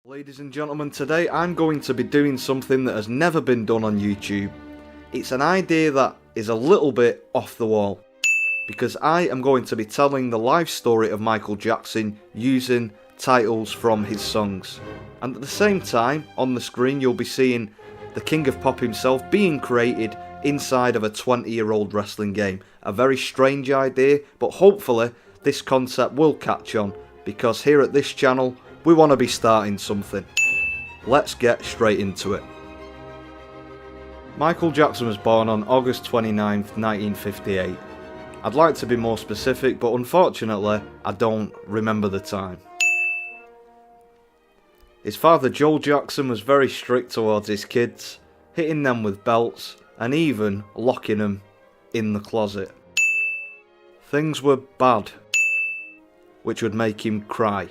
Ladies and gentlemen, today I'm going to be doing something that has never been done on YouTube. It's an idea that is a little bit off the wall, because I am going to be telling the life story of Michael Jackson using titles from his songs. And at the same time, on the screen you'll be seeing the King of Pop himself being created inside of a 20-year-old wrestling game. A very strange idea, but hopefully this concept will catch on, because here at this channel we want to be starting something. Let's get straight into it. Michael Jackson was born on August 29th, 1958. I'd like to be more specific, but unfortunately I don't remember the time. His father Joe Jackson was very strict towards his kids, hitting them with belts and even locking them in the closet. Things were bad, which would make him cry.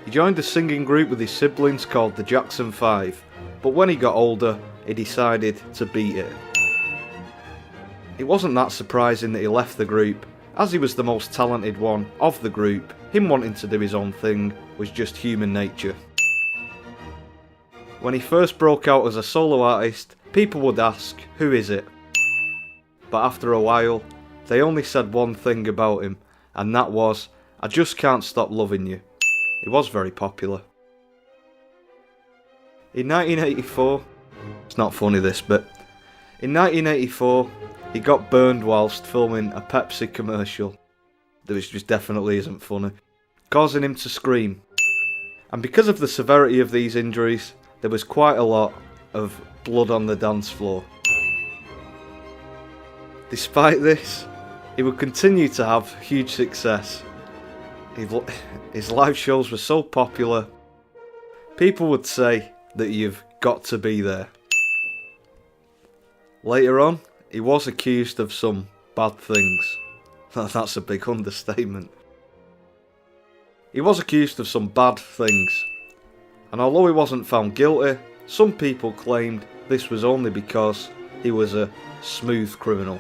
He joined a singing group with his siblings called the Jackson 5, but when he got older, he decided to beat it. It wasn't that surprising that he left the group, as he was the most talented one of the group. Him wanting to do his own thing was just human nature. When he first broke out as a solo artist, people would ask, "Who is it?" But after a while, they only said one thing about him, and that was, "I just can't stop loving you." He was very popular. In 1984, it's not funny this bit, in 1984 he got burned whilst filming a Pepsi commercial, which just definitely isn't funny, causing him to scream. And because of the severity of these injuries, there was quite a lot of blood on the dance floor. Despite this, he would continue to have huge success. His live shows were so popular, people would say that you've got to be there. Later on, he was accused of some bad things. That's a big understatement. He was accused of some bad things, and although he wasn't found guilty, some people claimed this was only because he was a smooth criminal.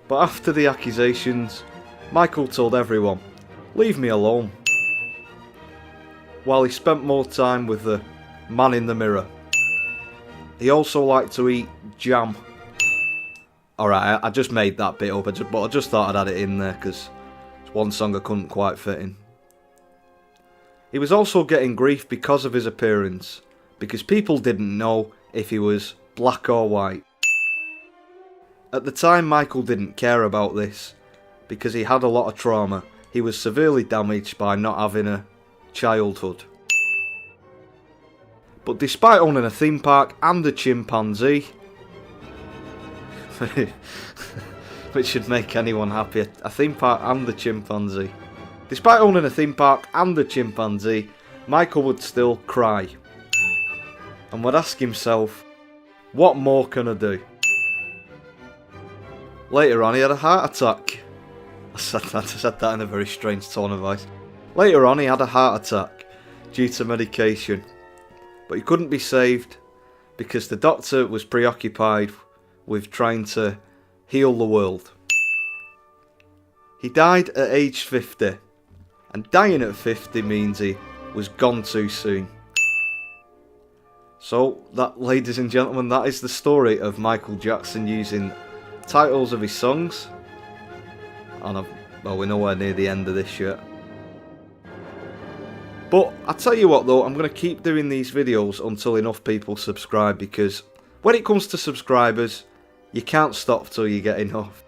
But after the accusations, Michael told everyone, "Leave me alone," while he spent more time with the man in the mirror. He also liked to eat jam. Alright, I just made that bit up, but I just thought I'd add it in there because it's one song I couldn't quite fit in. He was also getting grief because of his appearance, because people didn't know if he was black or white. At the time, Michael didn't care about this, because he had a lot of trauma. He was severely damaged by not having a childhood. But despite owning a theme park and a chimpanzee, which should make anyone happy, a theme park and a chimpanzee. Despite owning a theme park and a chimpanzee, Michael would still cry and would ask himself, "What more can I do?" Later on, he had a heart attack. I said that in a very strange tone of voice. Later on, he had a heart attack due to medication, but he couldn't be saved because the doctor was preoccupied with trying to heal the world. He died at age 50, and dying at 50 means he was gone too soon. So that, ladies and gentlemen, that is the story of Michael Jackson using titles of his songs. And well, we're nowhere near the end of this yet. But I tell you what though, I'm going to keep doing these videos until enough people subscribe, because when it comes to subscribers, you can't stop till you get enough.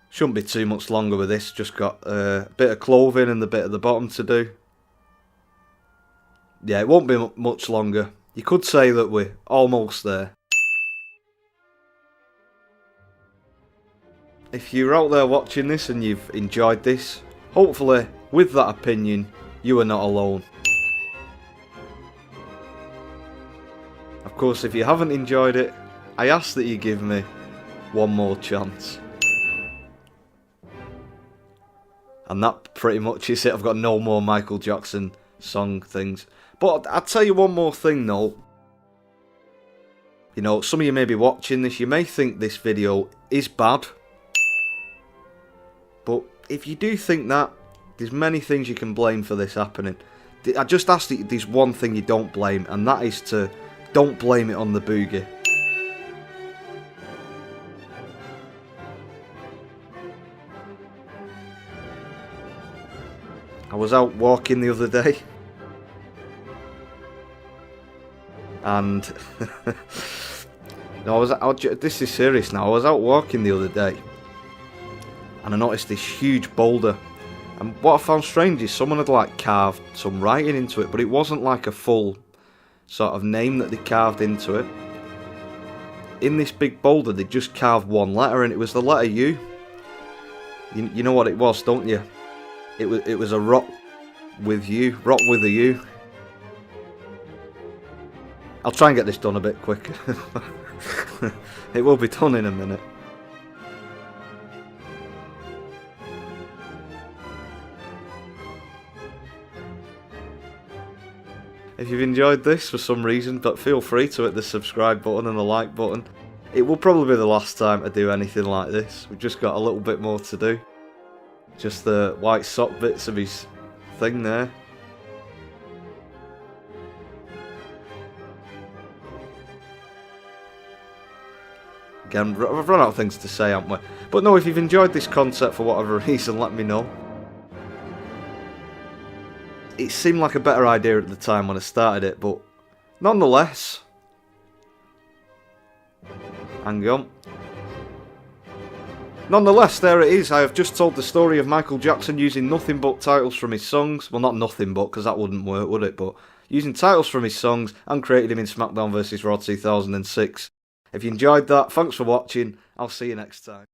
Shouldn't be too much longer with this, just got a bit of clothing and the bit at the bottom to do. Yeah, it won't be much longer. You could say that we're almost there. If you're out there watching this and you've enjoyed this, hopefully with that opinion you are not alone. Of course, if you haven't enjoyed it, I ask that you give me one more chance. And that pretty much is it. I've got no more Michael Jackson song things. But I'll tell you one more thing though. You know, some of you may be watching this, you may think this video is bad. But if you do think that, there's many things you can blame for this happening. I just ask that there's one thing you don't blame, and that is to don't blame it on the boogie. I was out walking the other day, and this is serious now. I was out walking the other day, and I noticed this huge boulder. And what I found strange is someone had like carved some writing into it, but it wasn't like a full sort of name that they carved into it. In this big boulder, they just carved one letter, and it was the letter U. You know what it was, don't you? It was a rock with you, rock with a U. I'll try and get this done a bit quicker. It will be done in a minute. If you've enjoyed this for some reason, but feel free to hit the subscribe button and the like button. It will probably be the last time I do anything like this. We've just got a little bit more to do. Just the white sock bits of his thing there. Again, I've run out of things to say, haven't we? But no, if you've enjoyed this concept for whatever reason, let me know. It seemed like a better idea at the time when I started it, but nonetheless, hang on. Nonetheless, there it is. I have just told the story of Michael Jackson using nothing but titles from his songs. Well, not nothing but, because that wouldn't work, would it? But using titles from his songs and created him in SmackDown vs. Raw 2006. If you enjoyed that, thanks for watching. I'll see you next time.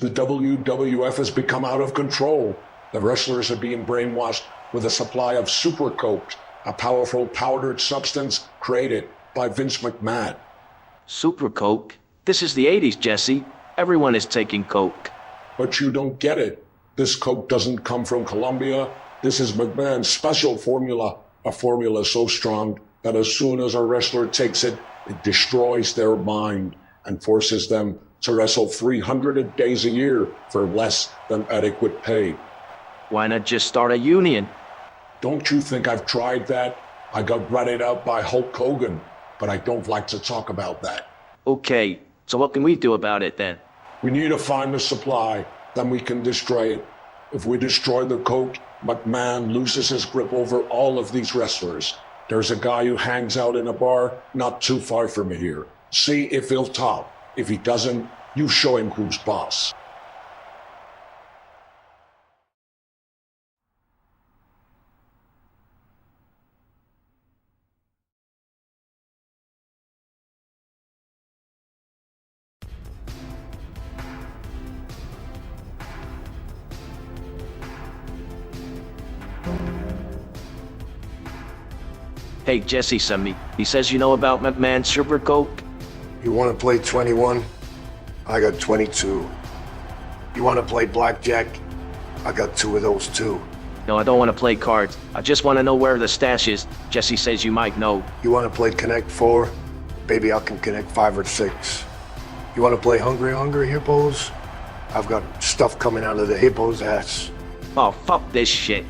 The WWF has become out of control. The wrestlers are being brainwashed with a supply of Super Coke, a powerful powdered substance created by Vince McMahon. Super Coke? This is the 80s, Jesse. Everyone is taking Coke. But you don't get it. This Coke doesn't come from Colombia. This is McMahon's special formula, a formula so strong that as soon as a wrestler takes it, it destroys their mind and forces them to wrestle 300 days a year for less than adequate pay. Why not just start a union? Don't you think I've tried that? I got ratted out by Hulk Hogan, but I don't like to talk about that. Okay, so what can we do about it then? We need to find the supply, then we can destroy it. If we destroy the Coke, McMahon loses his grip over all of these wrestlers. There's a guy who hangs out in a bar not too far from here. See if he'll talk. If he doesn't, you show him who's boss. Hey, Jesse sent me. He says you know about McMahon's Super Coke? You want to play 21? I got 22. You want to play blackjack? I got 2 of those too. No, I don't want to play cards. I just want to know where the stash is. Jesse says you might know. You want to play Connect 4? Baby, I can connect 5 or 6. You want to play Hungry Hippos? I've got stuff coming out of the hippo's ass. Oh, fuck this shit.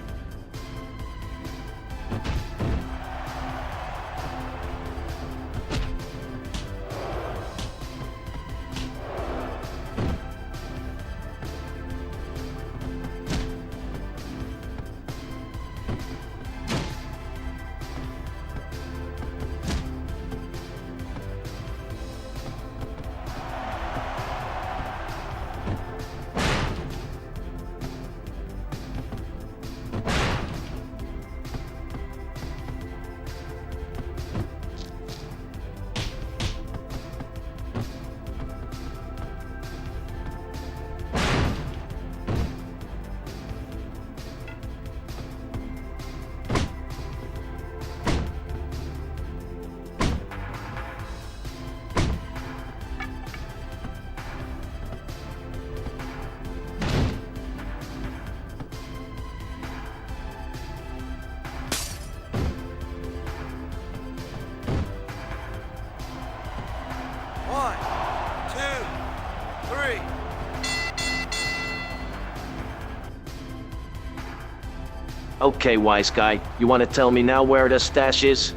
Okay, wise guy, you want to tell me now where the stash is?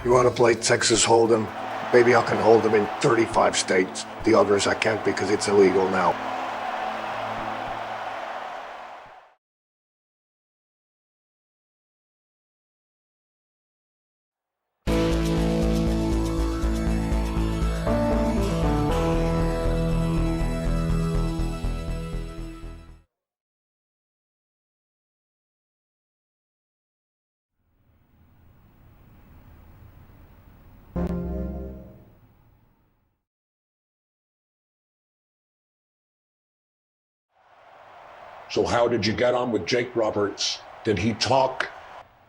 You want to play Texas Hold'em? Baby, I can hold them in 35 states. The others I can't because it's illegal now. So how did you get on with Jake Roberts? Did he talk?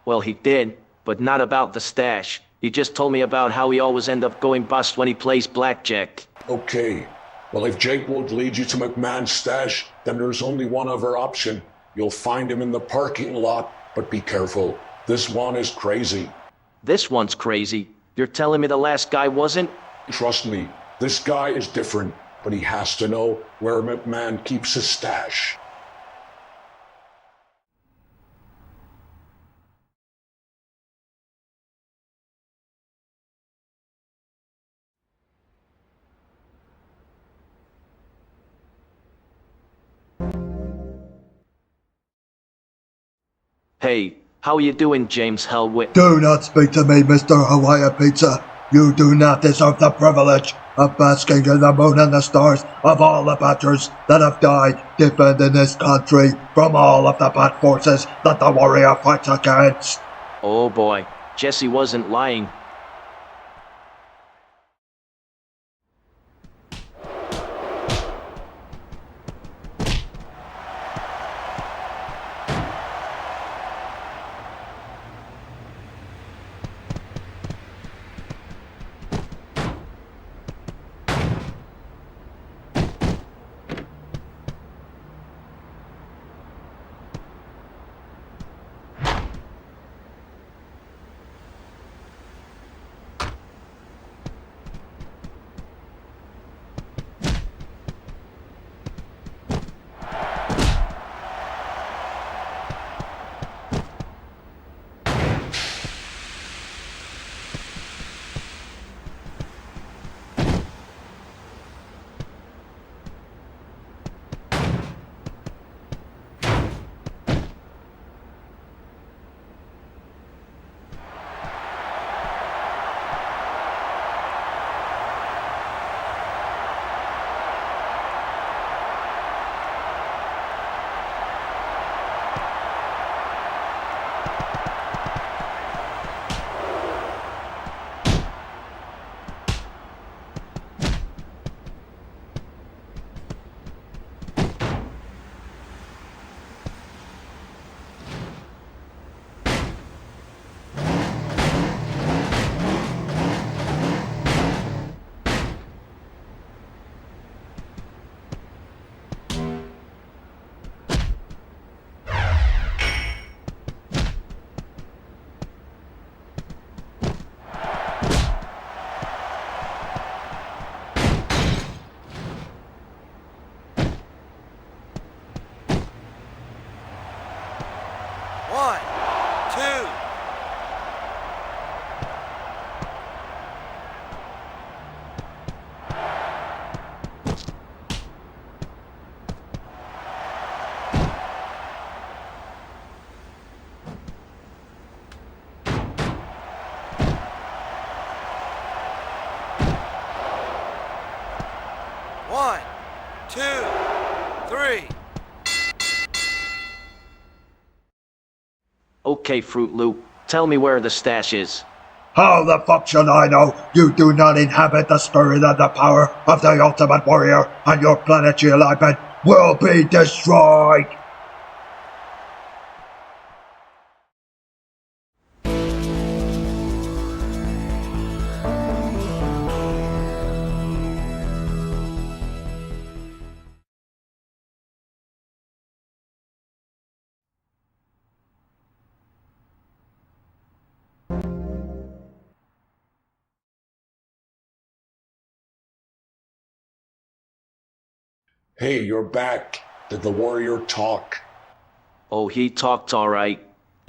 Well, he did, but not about the stash. He just told me about how he always end up going bust when he plays blackjack. Okay. Well, if Jake won't lead you to McMahon's stash, then there's only one other option. You'll find him in the parking lot, but be careful. This one is crazy. This one's crazy. You're telling me the last guy wasn't? Trust me, this guy is different, but he has to know where McMahon keeps his stash. Hey, how you doing, James Hellwit? Do not speak to me, Mr. Hawaii Pizza. You do not deserve the privilege of basking in the moon and the stars of all the badgers that have died defending this country from all of the bad forces that the warrior fights against. Oh boy, Jesse wasn't lying. One, two. One, two, three. Okay, Fruit Loop, tell me where the stash is. How the fuck should I know? You do not inhabit the spirit and the power of the ultimate warrior, and your planetary alignment will be destroyed! Hey, you're back. Did the warrior talk? Oh, he talked all right.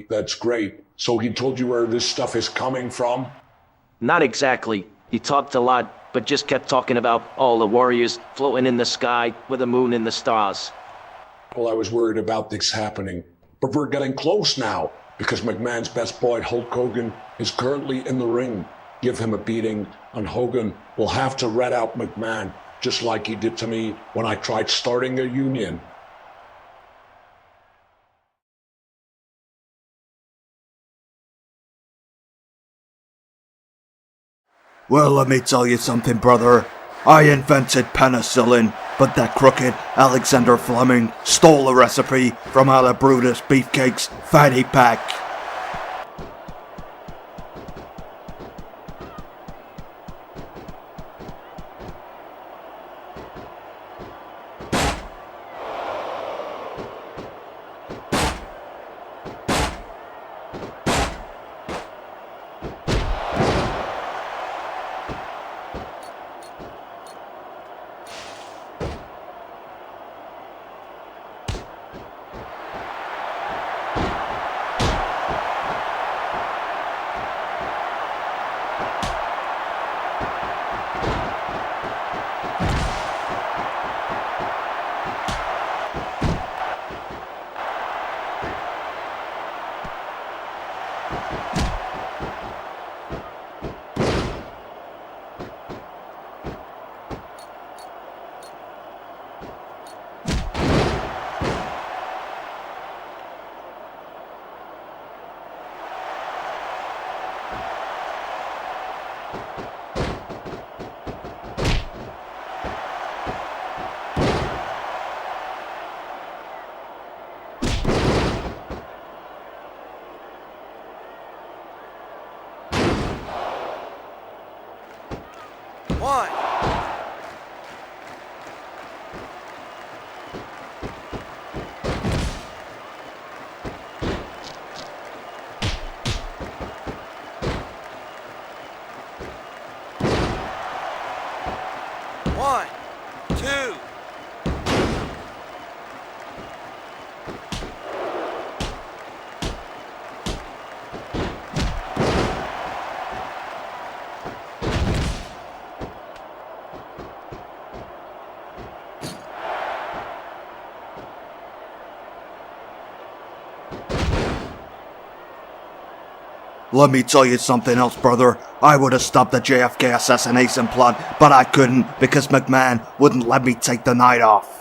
That's great. So he told you where this stuff is coming from? Not exactly. He talked a lot, but just kept talking about all the warriors floating in the sky with the moon and the stars. Well, I was worried about this happening. But we're getting close now, because McMahon's best boy, Hulk Hogan, is currently in the ring. Give him a beating, and Hogan will have to rat out McMahon, just like he did to me when I tried starting a union. Well, let me tell you something, brother. I invented penicillin, but that crooked Alexander Fleming stole a recipe from Ala Brutus Beefcake's fanny pack. One. One, two. Let me tell you something else, brother. I would have stopped the JFK assassination plot, but I couldn't because McMahon wouldn't let me take the night off.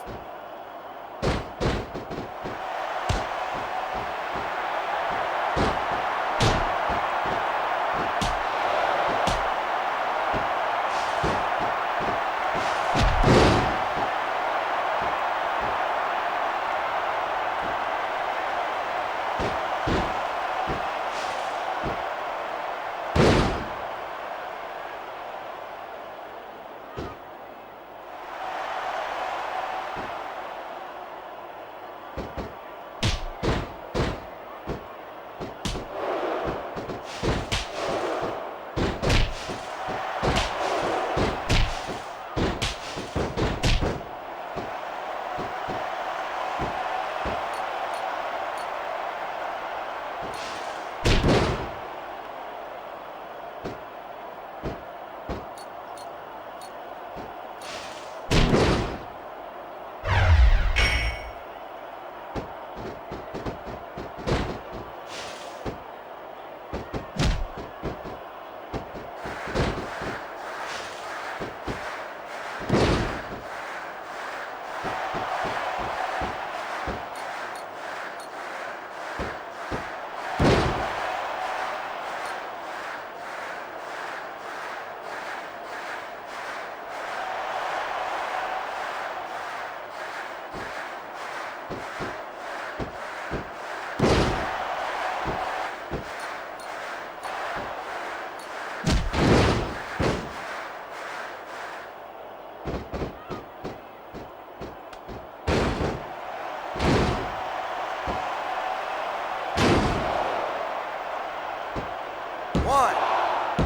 One,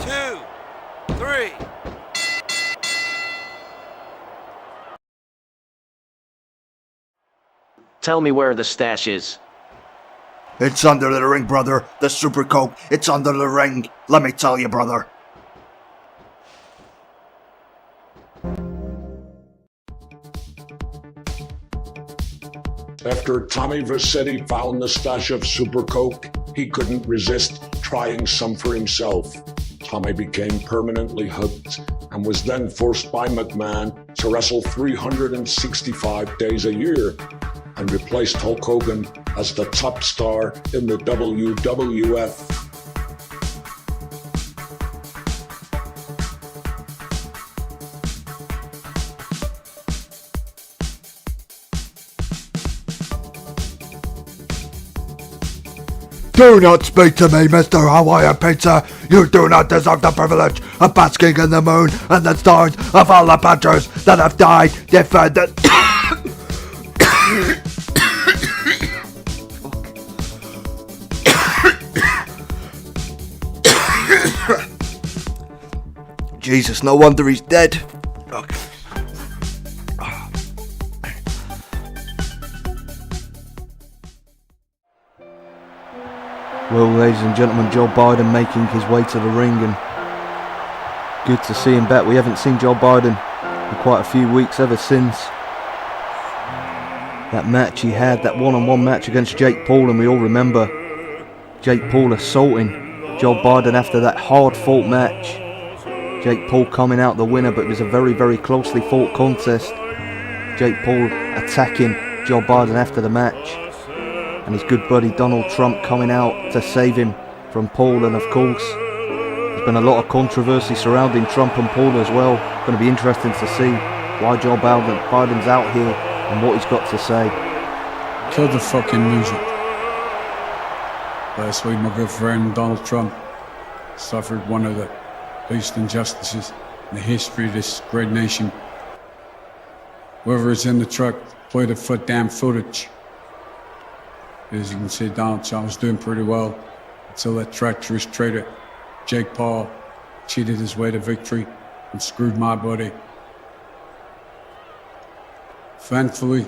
two, three. Tell me where the stash is. It's under the ring, brother. The Super Coke. It's under the ring. Let me tell you, brother. After Tommy Vassetti found the stash of Super Coke, he couldn't resist trying some for himself. Tommy became permanently hooked and was then forced by McMahon to wrestle 365 days a year and replaced Hulk Hogan as the top star in the WWF. Do not speak to me, Mr. Hawaiian Pizza. You do not deserve the privilege of basking in the moon and the stars of all the patrons that have died defending. Jesus, no wonder he's dead. Well, ladies and gentlemen, Joe Biden making his way to the ring, and good to see him back. We haven't seen Joe Biden in quite a few weeks ever since that match he had, that one-on-one match against Jake Paul, and we all remember Jake Paul assaulting Joe Biden after that hard-fought match. Jake Paul coming out the winner, but it was a very, very closely fought contest. Jake Paul attacking Joe Biden after the match, and his good buddy Donald Trump coming out to save him from Paul. And of course, there's been a lot of controversy surrounding Trump and Paul as well. Going to be interesting to see why Joe Biden's out here and what he's got to say. Kill the fucking music. Last week, my good friend Donald Trump suffered one of the least injustices in the history of this great nation. Whoever is in the truck, play the foot damn footage. As you can see, Donald Trump was doing pretty well until that treacherous traitor, Jake Paul, cheated his way to victory and screwed my buddy. Thankfully,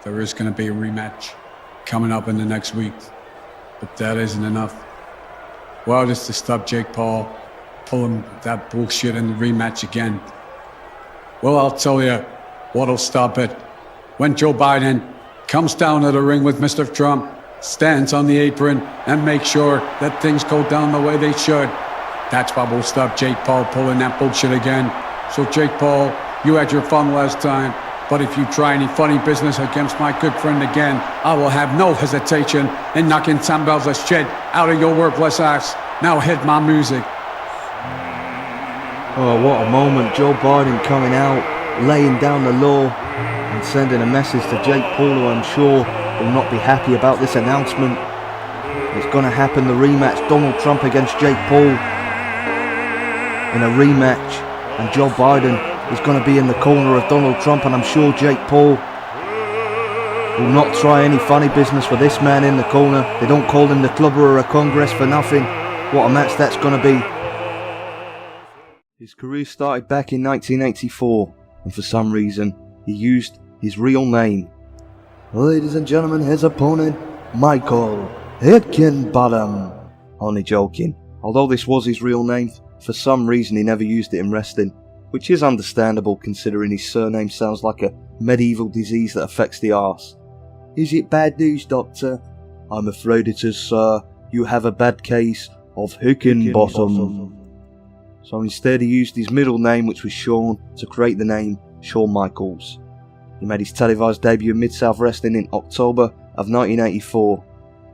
there is going to be a rematch coming up in the next week, but that isn't enough. Well, just to stop Jake Paul pulling that bullshit in the rematch again. Well, I'll tell you what'll stop it. When Joe Biden comes down to the ring with Mr. Trump, stands on the apron, and makes sure that things go down the way they should. That's what will stop Jake Paul pulling that bullshit again. So Jake Paul, you had your fun last time, but if you try any funny business against my good friend again, I will have no hesitation in knocking some bells of shit out of your worthless ass. Now hit my music. Oh, what a moment. Joe Biden coming out, laying down the law, and sending a message to Jake Paul, who I'm sure will not be happy about this announcement. It's going to happen, the rematch, Donald Trump against Jake Paul in a rematch, and Joe Biden is going to be in the corner of Donald Trump, and I'm sure Jake Paul will not try any funny business with this man in the corner. They don't call him the clubber or a congress for nothing. What a match that's going to be. His career started back in 1984, and for some reason he used his real name. Ladies and gentlemen, his opponent, Michael Hickenbottom. Only joking. Although this was his real name, for some reason he never used it in wrestling, which is understandable considering his surname sounds like a medieval disease that affects the arse. Is it bad news, Doctor? I'm afraid it is, sir. You have a bad case of Hickenbottom. So instead he used his middle name, which was Shawn, to create the name Shawn Michaels. He made his televised debut in Mid-South Wrestling in October of 1984,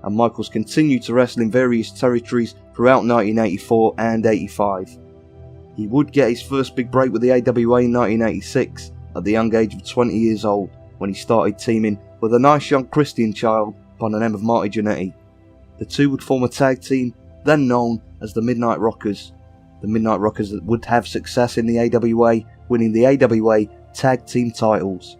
and Michaels continued to wrestle in various territories throughout 1984 and 85. He would get his first big break with the AWA in 1986 at the young age of 20 years old, when he started teaming with a nice young Christian child by the name of Marty Jannetty. The two would form a tag team, then known as the Midnight Rockers. The Midnight Rockers that would have success in the AWA, winning the AWA tag team titles.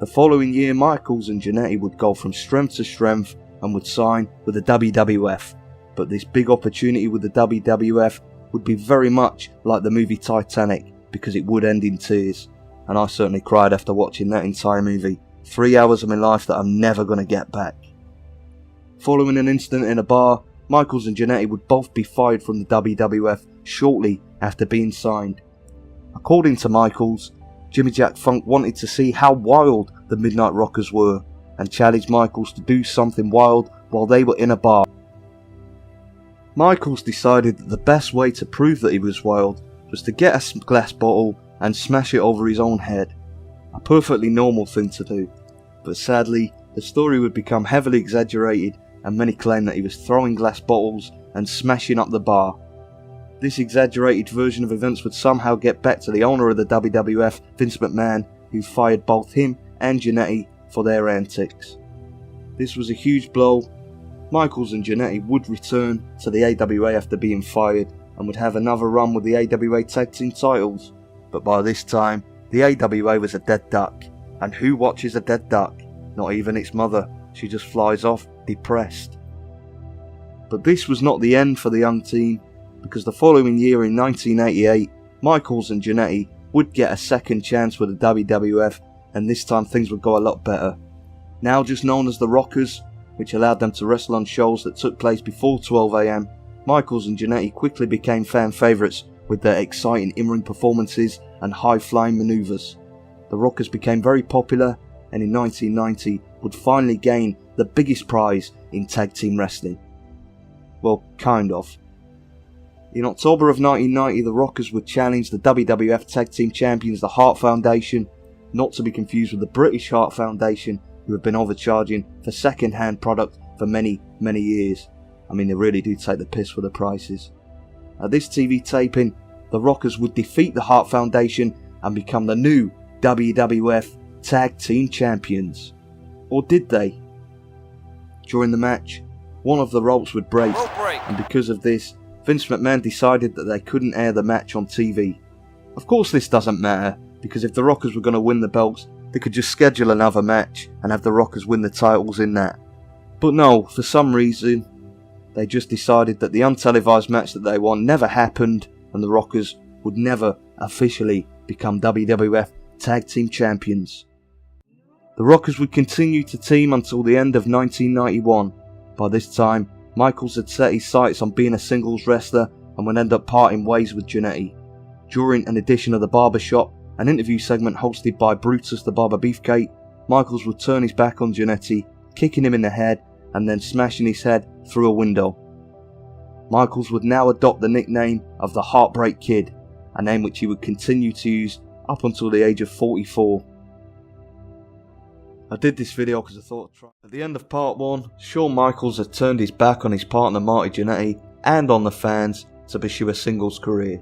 The following year, Michaels and Jannetty would go from strength to strength and would sign with the WWF. But this big opportunity with the WWF would be very much like the movie Titanic, because it would end in tears. And I certainly cried after watching that entire movie. 3 hours of my life that I'm never going to get back. Following an incident in a bar, Michaels and Jannetty would both be fired from the WWF shortly after being signed. According to Michaels, Jimmy Jack Funk wanted to see how wild the Midnight Rockers were and challenged Michaels to do something wild while they were in a bar. Michaels decided that the best way to prove that he was wild was to get a glass bottle and smash it over his own head. A perfectly normal thing to do, but sadly the story would become heavily exaggerated and many claimed that he was throwing glass bottles and smashing up the bar. This exaggerated version of events would somehow get back to the owner of the WWF, Vince McMahon, who fired both him and Jannetty for their antics. This was a huge blow. Michaels and Jannetty would return to the AWA after being fired and would have another run with the AWA Tag Team titles, but by this time the AWA was a dead duck, and who watches a dead duck? Not even its mother. She just flies off depressed. But this was not the end for the young team, because the following year in 1988 Michaels and Jannetty would get a second chance with the WWF, and this time things would go a lot better. Now just known as the Rockers, which allowed them to wrestle on shows that took place before 12 AM, Michaels and Jannetty quickly became fan favourites with their exciting in-ring performances and high-flying manoeuvres. The Rockers became very popular, and in 1990 would finally gain the biggest prize in tag team wrestling. Well, kind of. In October of 1990, the Rockers would challenge the WWF Tag Team Champions, the Hart Foundation, not to be confused with the British Hart Foundation, who have been overcharging for second-hand product for many, many years. I mean, they really do take the piss for the prices. At this TV taping, the Rockers would defeat the Hart Foundation and become the new WWF Tag Team Champions. Or did they? During the match, one of the ropes would break, and because of this, Vince McMahon decided that they couldn't air the match on TV. Of course this doesn't matter, because if the Rockers were going to win the belts, they could just schedule another match and have the Rockers win the titles in that. But no, for some reason, they just decided that the untelevised match that they won never happened, and the Rockers would never officially become WWF Tag Team Champions. The Rockers would continue to team until the end of 1991. By this time, Michaels had set his sights on being a singles wrestler and would end up parting ways with Jannetty. During an edition of The Barbershop, an interview segment hosted by Brutus the Barber Beefcake, Michaels would turn his back on Jannetty, kicking him in the head and then smashing his head through a window. Michaels would now adopt the nickname of the Heartbreak Kid, a name which he would continue to use up until the age of 44. I did this video because I thought at the end of part 1, Shawn Michaels had turned his back on his partner Marty Jannetty and on the fans to pursue a singles career.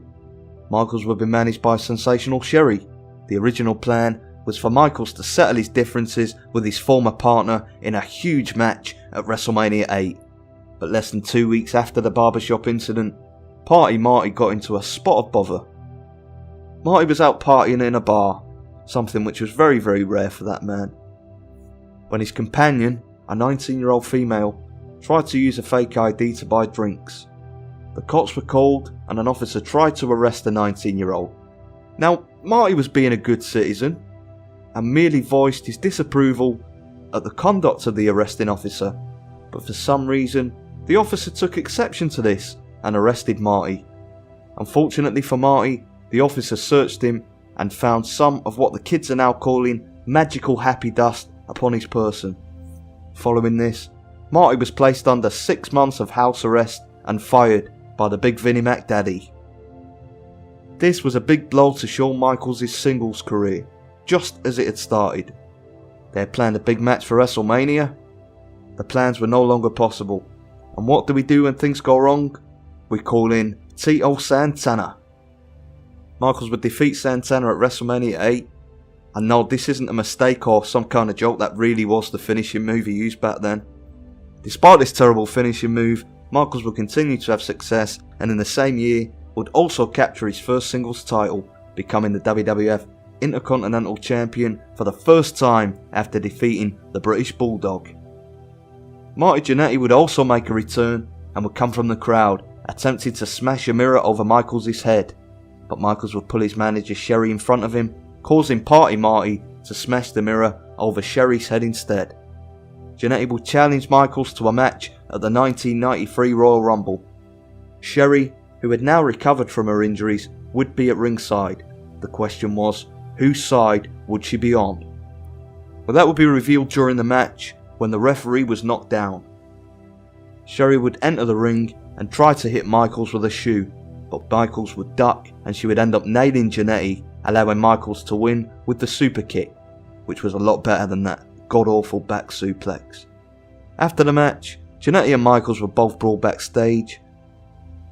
Michaels would be managed by Sensational Sherry. The original plan was for Michaels to settle his differences with his former partner in a huge match at WrestleMania 8. But less than 2 weeks after the barbershop incident, Party Marty got into a spot of bother. Marty was out partying in a bar, something which was very, very rare for that man, when his companion, a 19-year-old female, tried to use a fake ID to buy drinks. The cops were called and an officer tried to arrest the 19-year-old. Now, Marty was being a good citizen and merely voiced his disapproval at the conduct of the arresting officer, but for some reason, the officer took exception to this and arrested Marty. Unfortunately for Marty, the officer searched him and found some of what the kids are now calling magical happy dust upon his person. Following this, Marty was placed under 6 months of house arrest and fired by the Big Vinnie Mac Daddy. This was a big blow to Shawn Michaels' singles career, just as it had started. They had planned a big match for WrestleMania. The plans were no longer possible, and what do we do when things go wrong? We call in Tito Santana. Michaels would defeat Santana at WrestleMania 8. And no, this isn't a mistake or some kind of joke, that really was the finishing move he used back then. Despite this terrible finishing move, Michaels would continue to have success, and in the same year would also capture his first singles title, becoming the WWF Intercontinental Champion for the first time after defeating the British Bulldog. Marty Jannetty would also make a return and would come from the crowd, attempting to smash a mirror over Michaels' head, but Michaels would pull his manager Sherry in front of him, causing Party Marty to smash the mirror over Sherry's head instead. Jannetty would challenge Michaels to a match at the 1993 Royal Rumble. Sherri, who had now recovered from her injuries, would be at ringside. The question was, whose side would she be on? Well, that would be revealed during the match when the referee was knocked down. Sherri would enter the ring and try to hit Michaels with a shoe, but Michaels would duck and she would end up nailing Jannetty, allowing Michaels to win with the super kick, which was a lot better than that god-awful back suplex. After the match, Jannetty and Michaels were both brought backstage,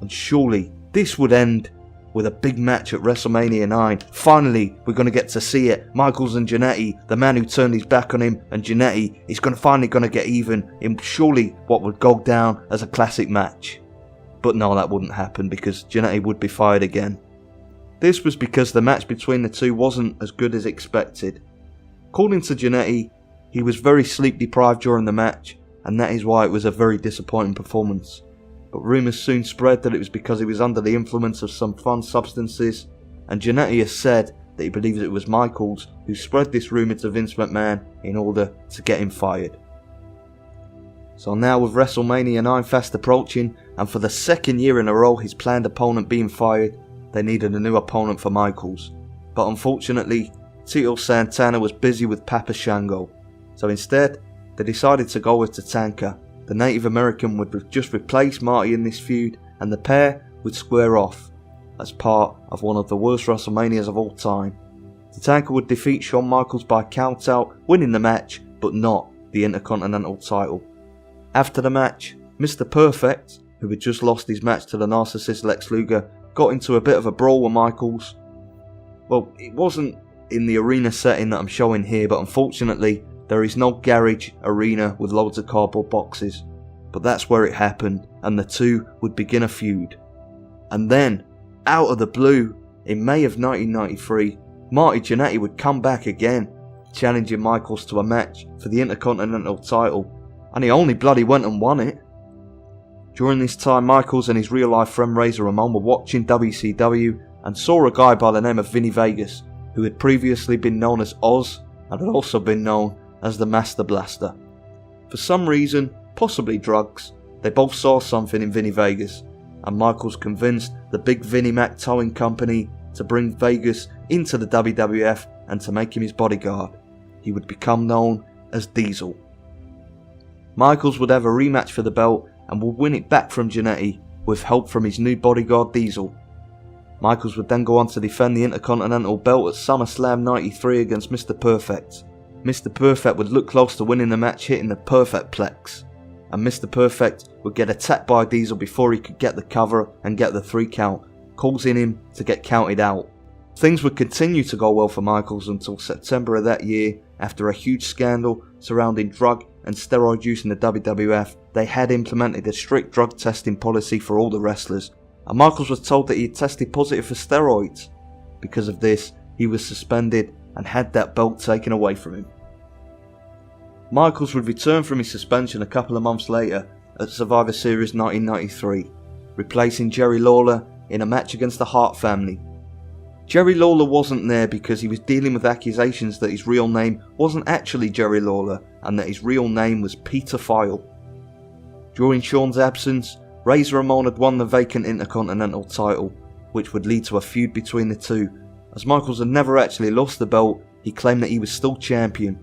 and surely this would end with a big match at WrestleMania 9. Finally, we're going to get to see it. Michaels and Jannetty, the man who turned his back on him, and Jannetty is finally going to get even in surely what would go down as a classic match. But no, that wouldn't happen because Jannetty would be fired again. This was because the match between the two wasn't as good as expected. According to Jannetty, he was very sleep deprived during the match, and that is why it was a very disappointing performance. But rumours soon spread that it was because he was under the influence of some fun substances, and Jannetty has said that he believes it was Michaels who spread this rumour to Vince McMahon in order to get him fired. So now with WrestleMania 9 fast approaching, and for the second year in a row his planned opponent being fired, they needed a new opponent for Michaels. But unfortunately, Tito Santana was busy with Papa Shango, so instead they decided to go with Tatanka. The Native American would just replace Marty in this feud, and the pair would square off as part of one of the worst WrestleManias of all time. Tatanka would defeat Shawn Michaels by countout, winning the match, but not the Intercontinental title. After the match, Mr. Perfect, who had just lost his match to the narcissist Lex Luger, got into a bit of a brawl with Michaels. Well, it wasn't in the arena setting that I'm showing here, but unfortunately there is no garage arena with loads of cardboard boxes, but that's where it happened, and the two would begin a feud. And then, out of the blue, in May of 1993, Marty Jannetty would come back again, challenging Michaels to a match for the Intercontinental title, and he only bloody went and won it. During this time, Michaels and his real life friend Razor Ramon were watching WCW and saw a guy by the name of Vinny Vegas, who had previously been known as Oz and had also been known as the Master Blaster. For some reason, possibly drugs, they both saw something in Vinny Vegas, and Michaels convinced the Big Vinny Mac Towing Company to bring Vegas into the WWF and to make him his bodyguard. He would become known as Diesel. Michaels would have a rematch for the belt and would win it back from Jannetty with help from his new bodyguard Diesel. Michaels would then go on to defend the Intercontinental belt at SummerSlam 93 against Mr. Perfect. Mr. Perfect would look close to winning the match, hitting the Perfect Plex, and Mr. Perfect would get attacked by Diesel before he could get the cover and get the 3 count, causing him to get counted out. Things would continue to go well for Michaels until September of that year, after a huge scandal surrounding drug and steroid use in the WWF. They had implemented a strict drug testing policy for all the wrestlers, and Michaels was told that he had tested positive for steroids. Because of this, he was suspended and had that belt taken away from him. Michaels would return from his suspension a couple of months later at Survivor Series 1993, replacing Jerry Lawler in a match against the Hart family. Jerry Lawler wasn't there because he was dealing with accusations that his real name wasn't actually Jerry Lawler and that his real name was Peter File. During Shawn's absence, Razor Ramon had won the vacant Intercontinental title, which would lead to a feud between the two. As Michaels had never actually lost the belt, he claimed that he was still champion.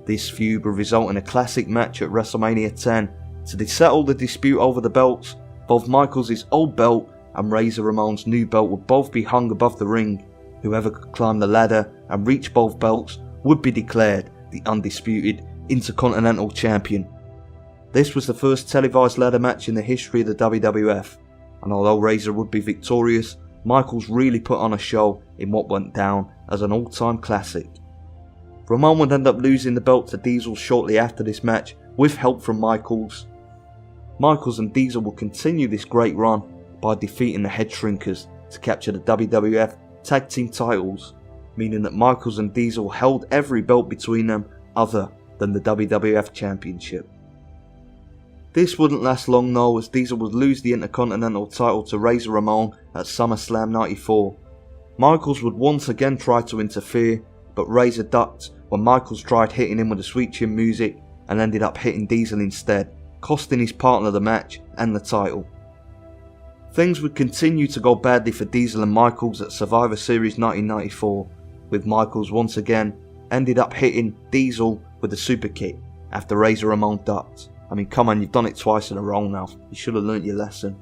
This feud would result in a classic match at WrestleMania 10. To settle the dispute over the belts, both Michaels' old belt and Razor Ramon's new belt would both be hung above the ring. Whoever could climb the ladder and reach both belts would be declared the undisputed Intercontinental Champion. This was the first televised ladder match in the history of the WWF, and although Razor would be victorious, Michaels really put on a show in what went down as an all-time classic. Ramon would end up losing the belt to Diesel shortly after this match with help from Michaels. Michaels and Diesel would continue this great run by defeating the Head Shrinkers to capture the WWF Tag Team titles, meaning that Michaels and Diesel held every belt between them other than the WWF Championship. This wouldn't last long though, as Diesel would lose the Intercontinental title to Razor Ramon at SummerSlam 94. Michaels would once again try to interfere, but Razor ducked when Michaels tried hitting him with the Sweet Chin Music and ended up hitting Diesel instead, costing his partner the match and the title. Things would continue to go badly for Diesel and Michaels at Survivor Series 1994, with Michaels once again ended up hitting Diesel with a super kick after Razor Ramon ducked. I mean, come on, you've done it twice in a row now, you should have learnt your lesson.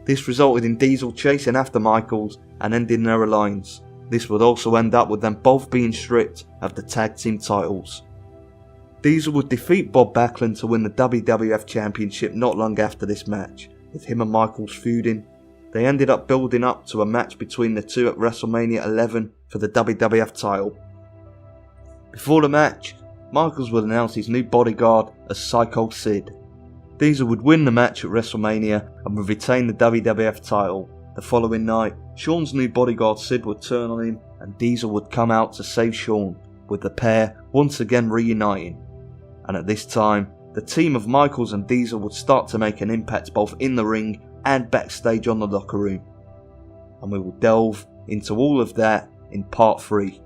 This resulted in Diesel chasing after Michaels and ending their alliance. This would also end up with them both being stripped of the tag team titles. Diesel would defeat Bob Backlund to win the WWF Championship not long after this match, with him and Michaels feuding. They ended up building up to a match between the two at WrestleMania 11 for the WWF title. Before the match, Michaels would announce his new bodyguard as Psycho Sid. Diesel would win the match at WrestleMania and would retain the WWF title. The following night, Shawn's new bodyguard Sid would turn on him and Diesel would come out to save Shawn, with the pair once again reuniting. And at this time, the team of Michaels and Diesel would start to make an impact both in the ring and backstage on the locker room. And we will delve into all of that in part 3.